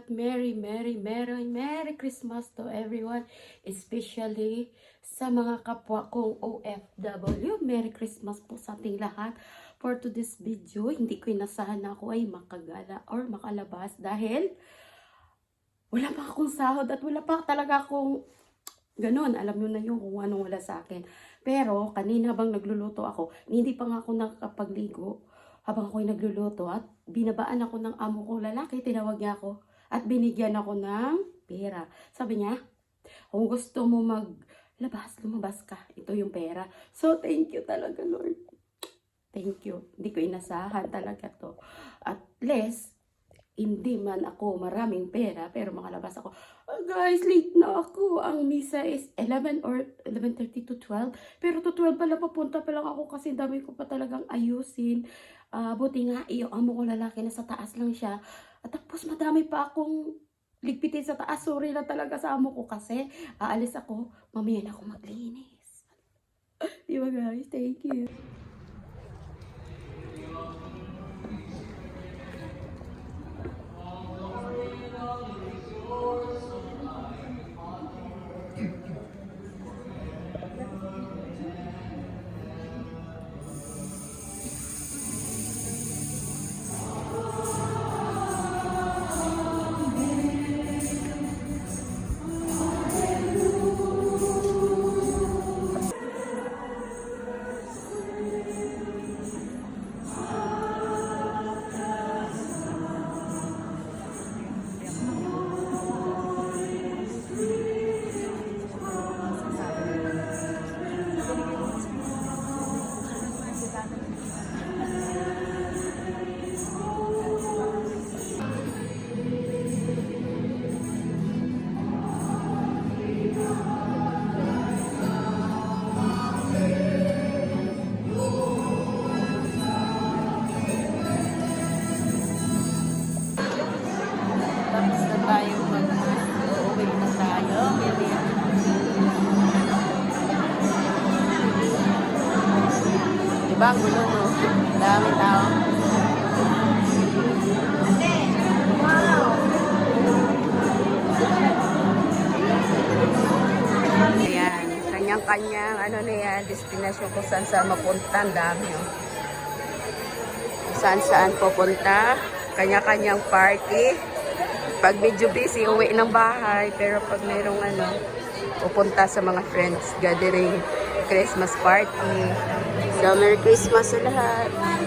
lahat. Merry Christmas to everyone. Especially sa mga kapwa kong OFW. Merry Christmas po sa ating lahat. For today's video, hindi ko inasahan na ako ay makagala or makalabas dahil wala pa akong sahod at wala pa talaga akong ganun. Alam nyo na yung kung anong wala sa akin. Pero kanina habang nagluluto ako, hindi pa nga ako nakapagligo. Habang ako'y nagluluto at binabaan ako ng amo kong lalaki, tinawag niya ako at binigyan ako ng pera. Sabi niya, kung gusto mo lumabas ka, ito yung pera. So, thank you talaga, Lord. Thank you. Hindi ko inasahan talaga to. At least, hindi man ako maraming pera, pero makalabas ako. Oh, guys, late na ako. Ang misa is 11 or 11:30 to 12. Pero to 12 pala, papunta pa lang ako kasi dami ko pa talagang ayusin. Buti nga, yung amo ko lalaki na sa taas lang siya. At tapos madami pa akong ligpitin sa taas. Sorry na talaga sa amo ko kasi aalis ako. Mamaya na ako maglinis. Di ba guys? Thank you. Tapos na tayo uuwi na tayo. Diba ang gulo, no? Dami tao. Ayan, kanyang-kanyang ano na yan, destinasyon kung saan mapunta. Ang dami, oh. Saan pupunta. Kanya-kanyang party. Pag medyo busy, uwi ng bahay. Pero pag mayroong pupunta sa mga friends gathering, Christmas party. So, Merry Christmas sa lahat.